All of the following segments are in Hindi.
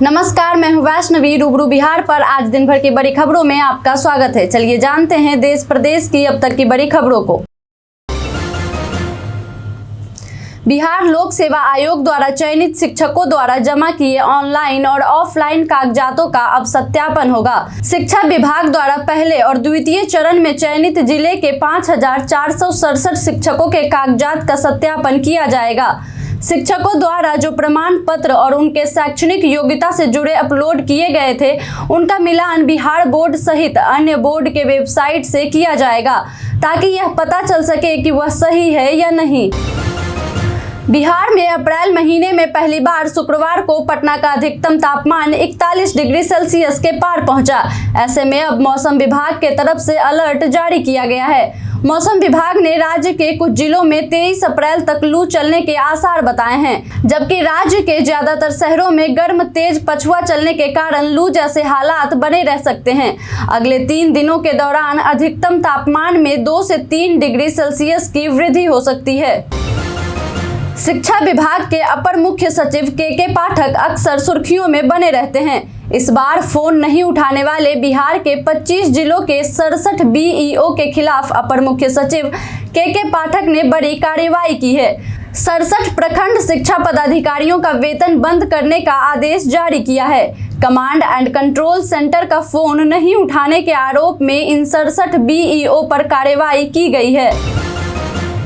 नमस्कार, मैं हूं वैष्णवी। रूबरू बिहार पर आज दिन भर की बड़ी खबरों में आपका स्वागत है। चलिए जानते हैं देश प्रदेश की अब तक की बड़ी खबरों को। बिहार लोक सेवा आयोग द्वारा चयनित शिक्षकों द्वारा जमा किए ऑनलाइन और ऑफलाइन कागजातों का अब सत्यापन होगा। शिक्षा विभाग द्वारा पहले और द्वितीय चरण में चयनित जिले के 5,467 शिक्षकों के कागजात का सत्यापन किया जाएगा। शिक्षकों द्वारा जो प्रमाण पत्र और उनके शैक्षणिक योग्यता से जुड़े अपलोड किए गए थे, उनका मिलान बिहार बोर्ड सहित अन्य बोर्ड के वेबसाइट से किया जाएगा, ताकि यह पता चल सके कि वह सही है या नहीं। बिहार में अप्रैल महीने में पहली बार शुक्रवार को पटना का अधिकतम तापमान 41 डिग्री सेल्सियस के पार पहुंचा। ऐसे में अब मौसम विभाग के तरफ से अलर्ट जारी किया गया है। मौसम विभाग ने राज्य के कुछ जिलों में 23 अप्रैल तक लू चलने के आसार बताए हैं, जबकि राज्य के ज्यादातर शहरों में गर्म तेज पछुआ चलने के कारण लू जैसे हालात बने रह सकते हैं। अगले 3 दिनों के दौरान अधिकतम तापमान में 2 से 3 डिग्री सेल्सियस की वृद्धि हो सकती है। शिक्षा विभाग के अपर मुख्य सचिव के पाठक अक्सर सुर्खियों में बने रहते हैं। इस बार फोन नहीं उठाने वाले बिहार के 25 जिलों के 67 बीईओ के खिलाफ अपर मुख्य सचिव के पाठक ने बड़ी कार्रवाई की है। 67 प्रखंड शिक्षा पदाधिकारियों का वेतन बंद करने का आदेश जारी किया है। कमांड एंड कंट्रोल सेंटर का फोन नहीं उठाने के आरोप में इन 67 बीईओ पर कार्रवाई की गई है।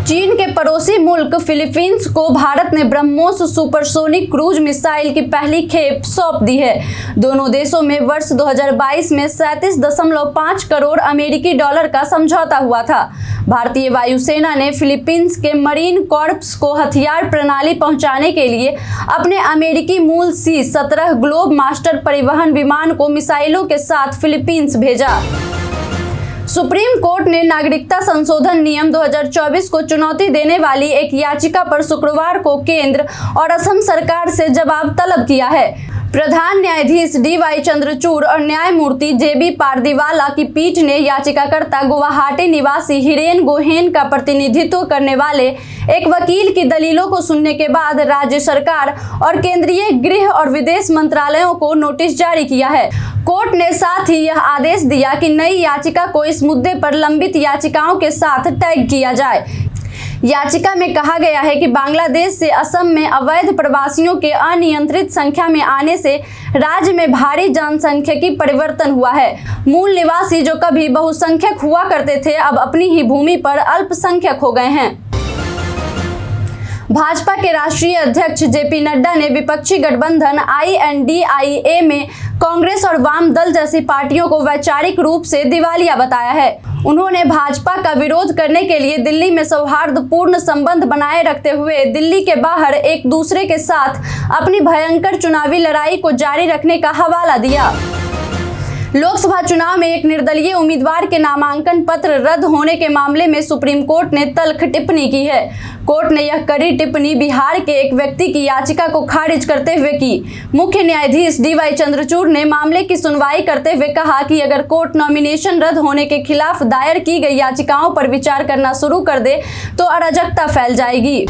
चीन के पड़ोसी मुल्क फिलीपींस को भारत ने ब्रह्मोस सुपरसोनिक क्रूज मिसाइल की पहली खेप सौंप दी है। दोनों देशों में वर्ष 2022 में 37.5 करोड़ अमेरिकी डॉलर का समझौता हुआ था। भारतीय वायुसेना ने फिलीपींस के मरीन कॉर्प्स को हथियार प्रणाली पहुंचाने के लिए अपने अमेरिकी मूल C-17 ग्लोब मास्टर परिवहन विमान को मिसाइलों के साथ फिलीपींस भेजा। सुप्रीम कोर्ट ने नागरिकता संशोधन नियम 2024 को चुनौती देने वाली एक याचिका पर शुक्रवार को केंद्र और असम सरकार से जवाब तलब किया है। प्रधान न्यायाधीश DY चंद्रचूड़ और न्यायमूर्ति JB पारदीवाला की पीठ ने याचिकाकर्ता गुवाहाटी निवासी हिरेन गोहेन का प्रतिनिधित्व करने वाले एक वकील की दलीलों को सुनने के बाद राज्य सरकार और केंद्रीय गृह और विदेश मंत्रालयों को नोटिस जारी किया है। कोर्ट ने साथ ही यह आदेश दिया कि नई याचिका को इस मुद्दे पर लंबित याचिकाओं के साथ टैग किया जाए। याचिका में कहा गया है कि बांग्लादेश से असम में अवैध प्रवासियों के अनियंत्रित संख्या में आने से राज्य में भारी जनसंख्यिकी परिवर्तन हुआ है। मूल निवासी जो कभी बहुसंख्यक हुआ करते थे, अब अपनी ही भूमि पर अल्पसंख्यक हो गए हैं। भाजपा के राष्ट्रीय अध्यक्ष JP नड्डा ने विपक्षी गठबंधन INDIA में कांग्रेस और वाम दल जैसी पार्टियों को वैचारिक रूप से दिवालिया बताया है। उन्होंने भाजपा का विरोध करने के लिए दिल्ली में सौहार्दपूर्ण संबंध बनाए रखते हुए दिल्ली के बाहर एक दूसरे के साथ अपनी भयंकर चुनावी लड़ाई को जारी रखने का हवाला दिया। लोकसभा चुनाव में एक निर्दलीय उम्मीदवार के नामांकन पत्र रद्द होने के मामले में सुप्रीम कोर्ट ने तल्ख टिप्पणी की है। कोर्ट ने यह कड़ी टिप्पणी बिहार के एक व्यक्ति की याचिका को खारिज करते हुए की। मुख्य न्यायाधीश DY चंद्रचूड़ ने मामले की सुनवाई करते हुए कहा कि अगर कोर्ट नॉमिनेशन रद्द होने के खिलाफ दायर की गई याचिकाओं पर विचार करना शुरू कर दे तो अराजकता फैल जाएगी।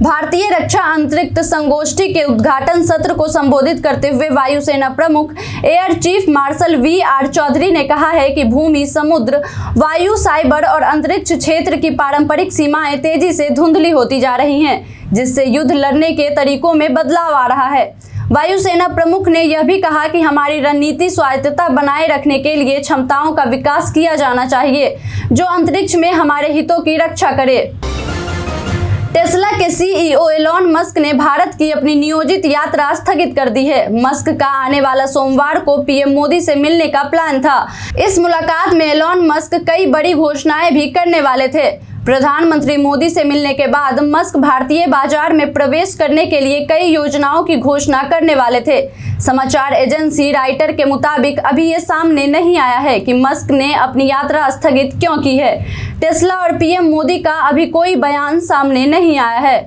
भारतीय रक्षा अंतरिक्ष संगोष्ठी के उद्घाटन सत्र को संबोधित करते हुए वायुसेना प्रमुख air chief marshal VR Chaudhary ने कहा है कि भूमि, समुद्र, वायु, साइबर और अंतरिक्ष क्षेत्र की पारंपरिक सीमाएं तेजी से धुंधली होती जा रही हैं, जिससे युद्ध लड़ने के तरीकों में बदलाव आ रहा है। वायुसेना प्रमुख ने यह भी कहा कि हमारी रणनीति स्वायत्तता बनाए रखने के लिए क्षमताओं का विकास किया जाना चाहिए, जो अंतरिक्ष में हमारे हितों की रक्षा करे। टेस्ला के CEO एलॉन मस्क ने भारत की अपनी नियोजित यात्रा स्थगित कर दी है। मस्क का आने वाला सोमवार को PM मोदी से मिलने का प्लान था। इस मुलाकात में एलॉन मस्क कई बड़ी घोषणाएं भी करने वाले थे। प्रधानमंत्री मोदी से मिलने के बाद मस्क भारतीय बाजार में प्रवेश करने के लिए कई योजनाओं की घोषणा करने वाले थे। समाचार एजेंसी राइटर के मुताबिक अभी ये सामने नहीं आया है कि मस्क ने अपनी यात्रा स्थगित क्यों की है। टेस्ला और PM मोदी का अभी कोई बयान सामने नहीं आया है।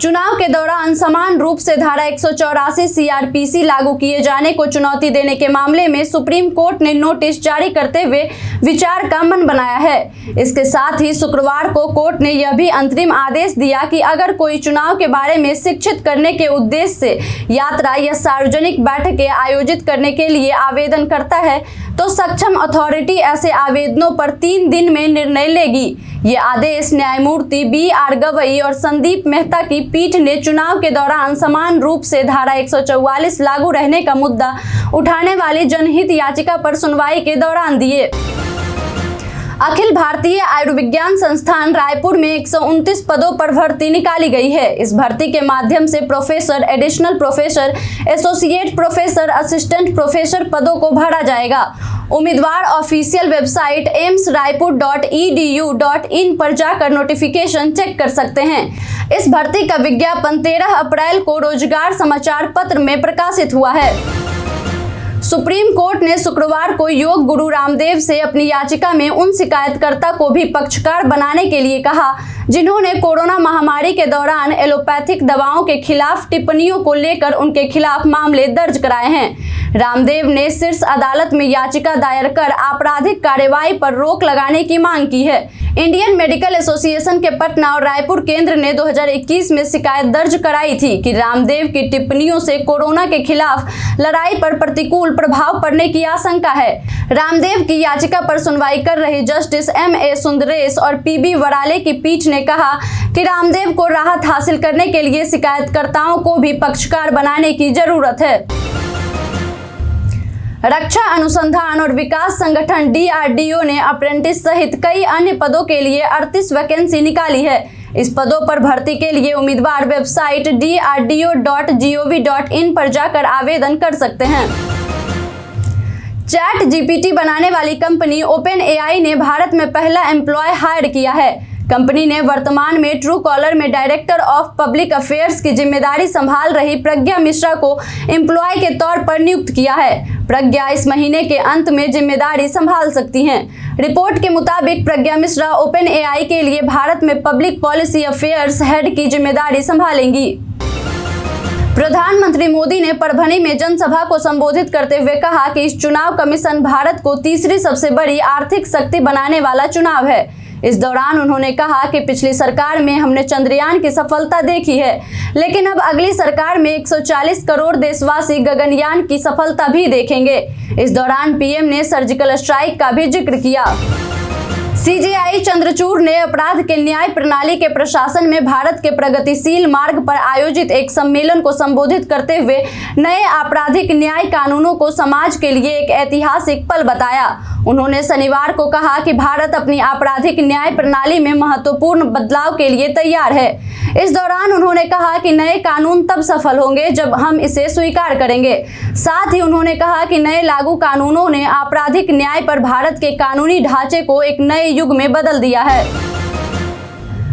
चुनाव के दौरान समान रूप से धारा 184 सीआरपीसी लागू किए जाने को चुनौती देने के मामले में सुप्रीम कोर्ट ने नोटिस जारी करते हुए विचार का मन बनाया है। इसके साथ ही शुक्रवार को कोर्ट ने यह भी अंतरिम आदेश दिया कि अगर कोई चुनाव के बारे में शिक्षित करने के उद्देश्य से यात्रा या सार्वजनिक बैठकें आयोजित करने के लिए आवेदन करता है तो सक्षम अथॉरिटी ऐसे आवेदनों पर 3 दिन में निर्णय लेगी। ये आदेश न्यायमूर्ति BR गवई और संदीप मेहता की पीठ ने चुनाव के दौरान समान रूप से धारा 144 लागू रहने का मुद्दा उठाने वाली जनहित याचिका पर सुनवाई के दौरान दिए। अखिल भारतीय आयुर्विज्ञान संस्थान रायपुर में 129 पदों पर भर्ती निकाली गई है। इस भर्ती के माध्यम से professor, additional professor, associate professor, assistant professor पदों को भरा जाएगा। उम्मीदवार ऑफिशियल वेबसाइट AIIMSraipur.edu.in पर जाकर नोटिफिकेशन चेक कर सकते हैं। इस भर्ती का विज्ञापन 13 अप्रैल को रोजगार समाचार पत्र में प्रकाशित हुआ है। सुप्रीम कोर्ट ने शुक्रवार को योग गुरु रामदेव से अपनी याचिका में उन शिकायतकर्ता को भी पक्षकार बनाने के लिए कहा जिन्होंने कोरोना महामारी के दौरान एलोपैथिक दवाओं के खिलाफ टिप्पणियों को लेकर उनके खिलाफ मामले दर्ज कराए हैं। रामदेव ने शीर्ष अदालत में याचिका दायर कर आपराधिक कार्रवाई पर रोक लगाने की मांग की है। इंडियन मेडिकल एसोसिएशन के पटना और रायपुर केंद्र ने 2021 में शिकायत दर्ज कराई थी कि रामदेव की टिप्पणियों से कोरोना के खिलाफ लड़ाई पर प्रतिकूल प्रभाव पड़ने की आशंका है। रामदेव की याचिका पर सुनवाई कर रही जस्टिस MA सुंदरेश और PB वराले की पीठ ने कहा कि रामदेव को राहत हासिल करने के लिए शिकायतकर्ताओं को भी पक्षकार बनाने की जरूरत है। रक्षा अनुसंधान और विकास संगठन DRDO ने अप्रेंटिस सहित कई अन्य पदों के लिए 38 वैकेंसी निकाली है। इस पदों पर भर्ती के लिए उम्मीदवार वेबसाइट drdo.gov.in पर जाकर आवेदन कर सकते हैं। चैट GPT बनाने वाली कंपनी OpenAI ने भारत में पहला एम्प्लॉय हायर किया है। कंपनी ने वर्तमान में ट्रू कॉलर में डायरेक्टर ऑफ पब्लिक अफेयर्स की जिम्मेदारी संभाल रही प्रज्ञा मिश्रा को एम्प्लॉय के तौर पर नियुक्त किया है। प्रज्ञा इस महीने के अंत में जिम्मेदारी संभाल सकती हैं। रिपोर्ट के मुताबिक प्रज्ञा मिश्रा OpenAI के लिए भारत में पब्लिक पॉलिसी अफेयर्स हेड की जिम्मेदारी संभालेंगी। प्रधानमंत्री मोदी ने परभनी में जनसभा को संबोधित करते हुए कहा कि इस चुनाव कमीशन भारत को तीसरी सबसे बड़ी आर्थिक शक्ति बनाने वाला चुनाव है। इस दौरान उन्होंने कहा कि पिछली सरकार में हमने चंद्रयान की सफलता देखी है, लेकिन अब अगली सरकार में 140 करोड़ देशवासी गगनयान की सफलता भी देखेंगे। इस दौरान PM ने सर्जिकल स्ट्राइक का भी जिक्र किया। CJI चंद्रचूड़ ने अपराध के न्याय प्रणाली के प्रशासन में भारत के प्रगतिशील मार्ग पर आयोजित एक सम्मेलन को संबोधित करते हुए नए आपराधिक न्याय कानूनों को समाज के लिए एक ऐतिहासिक पल बताया। उन्होंने शनिवार को कहा कि भारत अपनी आपराधिक न्याय प्रणाली में महत्वपूर्ण बदलाव के लिए तैयार है। इस दौरान उन्होंने कहा कि नए कानून तब सफल होंगे जब हम इसे स्वीकार करेंगे। साथ ही उन्होंने कहा कि नए लागू कानूनों ने आपराधिक न्याय पर भारत के कानूनी ढांचे को एक नए युग में बदल दिया है।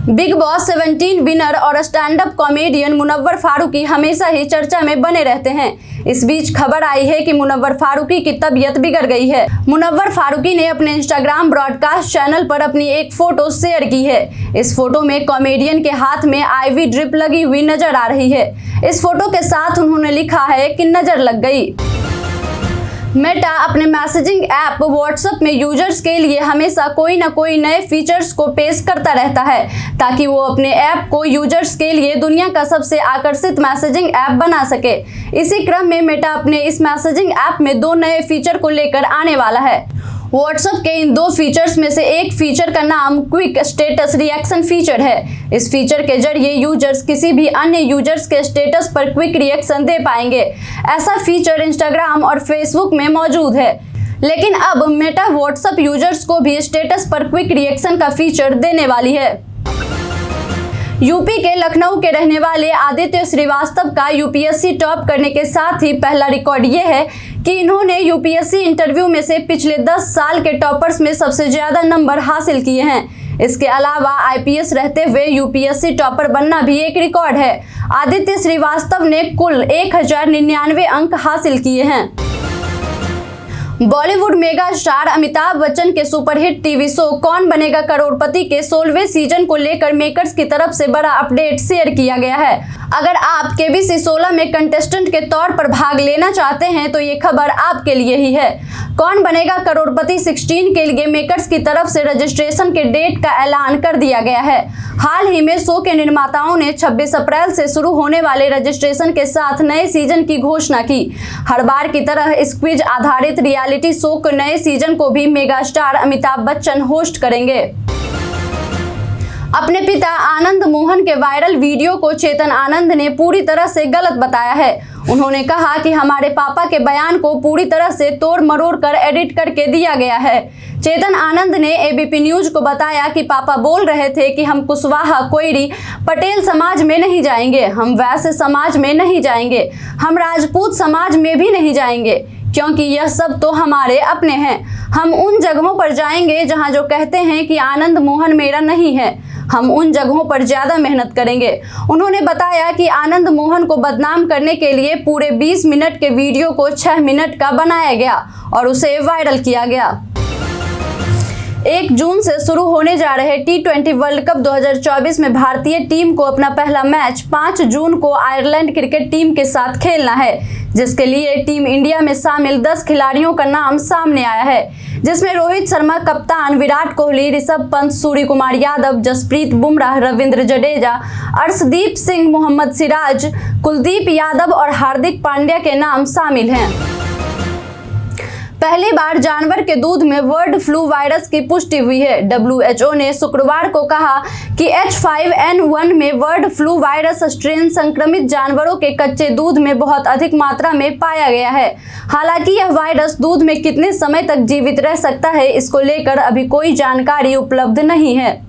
बिग बॉस 17 विनर और stand up comedian Munawar Faruqui हमेशा ही चर्चा में बने रहते हैं। इस बीच खबर आई है कि मुनव्वर फारूकी की तबीयत बिगड़ गई है। मुनव्वर फारूकी ने अपने इंस्टाग्राम ब्रॉडकास्ट चैनल पर अपनी एक फोटो शेयर की है। इस फोटो में कॉमेडियन के हाथ में IV ड्रिप लगी हुई नजर आ रही है। इस फोटो के साथ उन्होंने लिखा है कि नजर लग गई। मेटा अपने मैसेजिंग ऐप व्हाट्सएप में यूजर्स के लिए हमेशा कोई ना कोई नए फीचर्स को पेश करता रहता है ताकि वो अपने ऐप को यूजर्स के लिए दुनिया का सबसे आकर्षित मैसेजिंग ऐप बना सके। इसी क्रम में मेटा अपने इस मैसेजिंग ऐप में 2 नए फीचर को लेकर आने वाला है। व्हाट्सएप के इन 2 फीचर्स में से एक फीचर का नाम क्विक स्टेटस रिएक्शन फीचर है। इस फीचर के जरिए यूजर्स किसी भी अन्य यूजर्स के स्टेटस पर क्विक रिएक्शन दे पाएंगे। ऐसा फीचर इंस्टाग्राम और फेसबुक में मौजूद है, लेकिन अब मेटा व्हाट्सएप यूजर्स को भी स्टेटस पर क्विक रिएक्शन का फीचर देने वाली है। यूपी के लखनऊ के रहने वाले आदित्य श्रीवास्तव का UPSC टॉप करने के साथ ही पहला रिकॉर्ड ये है कि इन्होंने UPSC इंटरव्यू में से पिछले 10 साल के टॉपर्स में सबसे ज्यादा नंबर हासिल किए हैं। इसके अलावा IPS रहते हुए UPSC टॉपर बनना भी एक रिकॉर्ड है। आदित्य श्रीवास्तव ने कुल 1099 अंक हासिल किए हैं। बॉलीवुड मेगा स्टार अमिताभ बच्चन के सुपरहिट टीवी शो कौन बनेगा करोड़पति के 16वें सीजन को लेकर मेकर्स की तरफ से बड़ा अपडेट शेयर किया गया है। अगर आप केबीसी 16 में कंटेस्टेंट के तौर पर भाग लेना चाहते हैं तो ये खबर आपके लिए ही है। कौन बनेगा करोड़पति 16 के लिए मेकर्स की तरफ से रजिस्ट्रेशन के डेट का ऐलान कर दिया गया है। हाल ही में शो के निर्माताओं ने 26 अप्रैल से शुरू होने वाले रजिस्ट्रेशन के साथ नए सीजन की घोषणा की। हर बार की तरह इस क्विज आधारित रियलिटी शो के नए सीजन को भी mega star Amitabh Bachchan host करेंगे। अपने पिता आनंद मोहन के वायरल वीडियो को चेतन आनंद ने पूरी तरह से गलत बताया है। उन्होंने कहा कि हमारे पापा के बयान को पूरी तरह से तोड़ मरोड़ कर एडिट करके दिया गया है। चेतन आनंद ने एबीपी न्यूज को बताया कि पापा बोल रहे थे कि हम कुशवाहा, कोयरी, पटेल समाज में नहीं जाएंगे, हम वैश्य समाज में नहीं जाएंगे, हम राजपूत समाज में भी नहीं जाएंगे, क्योंकि यह सब तो हमारे अपने हैं। हम उन जगहों पर जाएंगे जहां जो कहते हैं कि आनंद मोहन मेरा नहीं है। हम उन जगहों पर ज्यादा मेहनत करेंगे। उन्होंने बताया कि आनंद मोहन को बदनाम करने के लिए पूरे 20 मिनट के वीडियो को 6 मिनट का बनाया गया और उसे वायरल किया गया। 1 जून से शुरू होने जा रहे T20 वर्ल्ड कप 2024 में भारतीय टीम को अपना पहला मैच 5 जून को आयरलैंड क्रिकेट टीम के साथ खेलना है, जिसके लिए टीम इंडिया में शामिल 10 खिलाड़ियों का नाम सामने आया है, जिसमें रोहित शर्मा कप्तान, विराट कोहली, ऋषभ पंत, सूर्य कुमार यादव, जसप्रीत बुमराह, रविंद्र जडेजा, अर्शदीप सिंह, मोहम्मद सिराज, कुलदीप यादव और हार्दिक पांड्या के नाम शामिल हैं। पहली बार जानवर के दूध में बर्ड फ्लू वायरस की पुष्टि हुई है। WHO ने शुक्रवार को कहा कि H5N1 में बर्ड फ्लू वायरस स्ट्रेन संक्रमित जानवरों के कच्चे दूध में बहुत अधिक मात्रा में पाया गया है। हालांकि यह वायरस दूध में कितने समय तक जीवित रह सकता है, इसको लेकर अभी कोई जानकारी उपलब्ध नहीं है।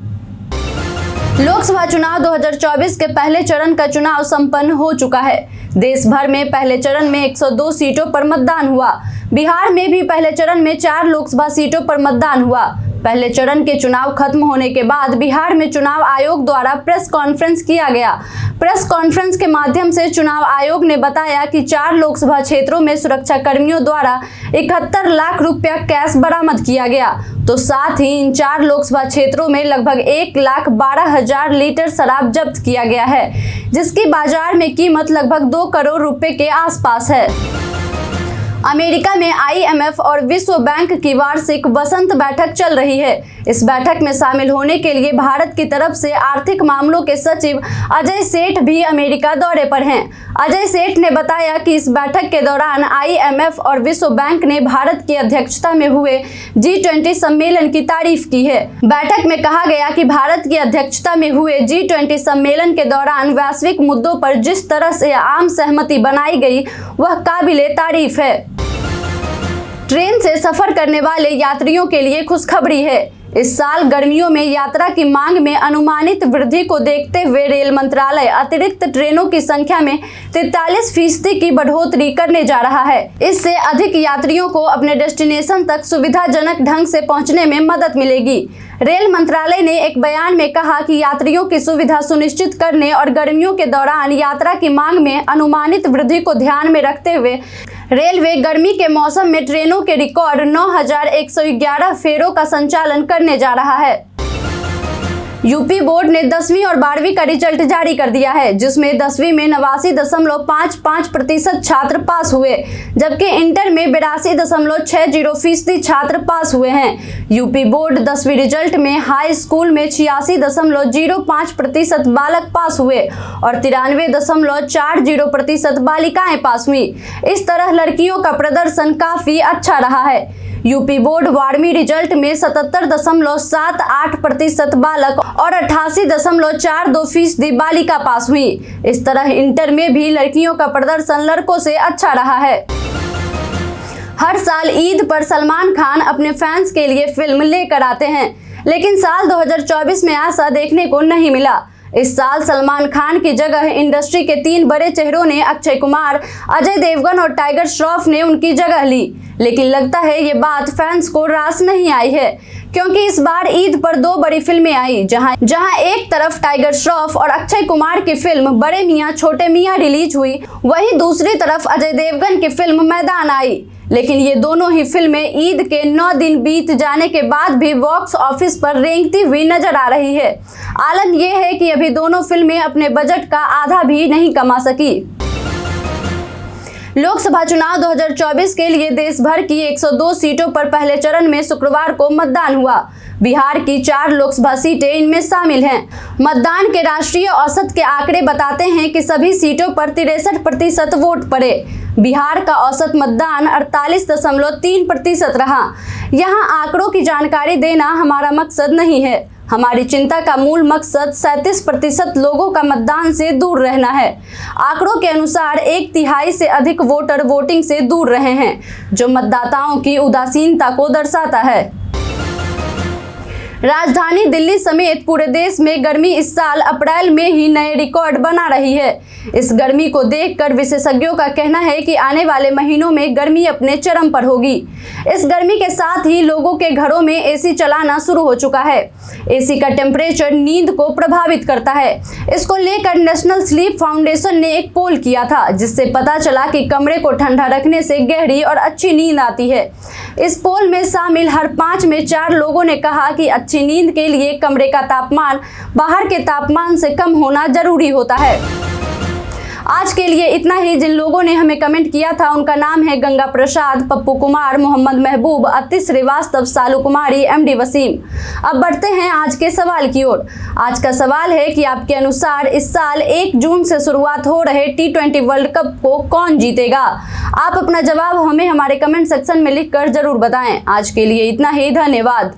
लोकसभा चुनाव 2024 के पहले चरण का चुनाव संपन्न हो चुका है। देश भर में पहले चरण में 102 सीटों पर मतदान हुआ। बिहार में भी पहले चरण में 4 लोकसभा सीटों पर मतदान हुआ। पहले चरण के चुनाव खत्म होने के बाद बिहार में चुनाव आयोग द्वारा प्रेस कॉन्फ्रेंस किया गया। प्रेस कॉन्फ्रेंस के माध्यम से चुनाव आयोग ने बताया कि 4 लोकसभा क्षेत्रों में सुरक्षा कर्मियों द्वारा 71 लाख रुपया कैश बरामद किया गया। तो साथ ही इन 4 लोकसभा क्षेत्रों में लगभग 1,12,000 लीटर शराब जब्त किया गया है, जिसकी बाजार में कीमत लगभग 2 करोड़ रुपए के आसपास है। अमेरिका में IMF और विश्व बैंक की वार्षिक वसंत बैठक चल रही है। इस बैठक में शामिल होने के लिए भारत की तरफ से आर्थिक मामलों के सचिव अजय सेठ भी अमेरिका दौरे पर हैं। अजय सेठ ने बताया कि इस बैठक के दौरान IMF और विश्व बैंक ने भारत की अध्यक्षता में हुए G20 सम्मेलन की तारीफ की है। बैठक में कहा गया कि भारत की अध्यक्षता में हुए G20 सम्मेलन के दौरान वैश्विक मुद्दों पर जिस तरह से आम सहमति बनाई गई वह काबिले तारीफ है। ट्रेन से सफर करने वाले यात्रियों के लिए खुशखबरी है। इस साल गर्मियों में यात्रा की मांग में अनुमानित वृद्धि को देखते हुए रेल मंत्रालय अतिरिक्त ट्रेनों की संख्या में 43% की बढ़ोतरी करने जा रहा है। इससे अधिक यात्रियों को अपने डेस्टिनेशन तक सुविधाजनक ढंग से पहुंचने में मदद मिलेगी। रेल मंत्रालय ने एक बयान में कहा कि यात्रियों की सुविधा सुनिश्चित करने और गर्मियों के दौरान यात्रा की मांग में अनुमानित वृद्धि को ध्यान में रखते हुए रेलवे गर्मी के मौसम में ट्रेनों के रिकॉर्ड 9,111 फेरों का संचालन करने जा रहा है। यूपी बोर्ड ने 10वीं और 12वीं का रिजल्ट जारी कर दिया है, जिसमें 10वीं में 89.55% छात्र पास हुए, जबकि इंटर में 82.60% छात्र पास हुए हैं। यूपी बोर्ड 10वीं रिजल्ट में हाई स्कूल में 86.05% बालक पास हुए और 93.40% बालिकाएं पास हुई। इस तरह लड़कियों का प्रदर्शन काफी अच्छा रहा है। यूपी बोर्ड 12वीं रिजल्ट में 77.78% बालक और 88.42% बालिका पास हुई। इस तरह इंटर में भी लड़कियों का प्रदर्शन लड़कों से अच्छा रहा है। हर साल ईद पर सलमान खान अपने फैंस के लिए फिल्म लेकर आते हैं, लेकिन साल 2024 में ऐसा देखने को नहीं मिला। इस साल सलमान खान की जगह इंडस्ट्री के 3 बड़े चेहरों ने अक्षय कुमार, अजय देवगन और टाइगर श्रॉफ ने उनकी जगह ली, लेकिन लगता है ये बात फैंस को रास नहीं आई है, क्योंकि इस बार ईद पर दो बड़ी फिल्में आई, जहां एक तरफ टाइगर श्रॉफ और अक्षय कुमार की फिल्म बड़े मियां छोटे मियां रिलीज हुई, वहीं दूसरी तरफ अजय देवगन की फिल्म मैदान आई। लेकिन ये दोनों ही फिल्में ईद के 9 दिन बीत जाने के बाद भी बॉक्स ऑफिस पर रेंगती हुई नजर आ रही है। आलम यह है कि अभी दोनों फिल्में अपने बजट का आधा भी नहीं कमा सकी। लोकसभा चुनाव 2024 के लिए देश भर की 102 सीटों पर पहले चरण में शुक्रवार को मतदान हुआ। बिहार की 4 लोकसभा सीटें इनमें शामिल हैं। मतदान के राष्ट्रीय औसत के आंकड़े बताते हैं कि सभी सीटों पर 63% वोट पड़े। बिहार का औसत मतदान 48.3% रहा। यहाँ आंकड़ों की जानकारी देना हमारा मकसद नहीं है। हमारी चिंता का मूल मकसद 37% लोगों का मतदान से दूर रहना है। आंकड़ों के अनुसार 1/3 से अधिक वोटर वोटिंग से दूर रहे हैं, जो मतदाताओं की उदासीनता को दर्शाता है। राजधानी दिल्ली समेत पूरे देश में गर्मी इस साल अप्रैल में ही नए रिकॉर्ड बना रही है। इस गर्मी को देखकर विशेषज्ञों का कहना है कि आने वाले महीनों में गर्मी अपने चरम पर होगी। इस गर्मी के साथ ही लोगों के घरों में एसी चलाना शुरू हो चुका है। एसी का टेम्परेचर नींद को प्रभावित करता है। इसको लेकर नेशनल स्लीप फाउंडेशन ने एक पोल किया था, जिससे पता चला कि कमरे को ठंडा रखने से गहरी और अच्छी नींद आती है। इस पोल में शामिल हर 5 में 4 लोगों ने कहा कि अच्छी नींद के लिए कमरे का तापमान बाहर के तापमान से कम होना जरूरी होता है। आज के लिए इतना ही। जिन लोगों ने हमें कमेंट किया था उनका नाम है गंगा प्रसाद, पप्पू कुमार, मोहम्मद महबूब, अतिश श्रीवास्तव, सालू कुमारी, एमडी वसीम। अब बढ़ते हैं आज के सवाल की ओर। आज का सवाल है कि आपके अनुसार इस साल 1 जून से शुरुआत हो रहे T20 वर्ल्ड कप को कौन जीतेगा? आप अपना जवाब हमें हमारे कमेंट सेक्शन में लिखकर जरूर बताएं। आज के लिए इतना ही। धन्यवाद।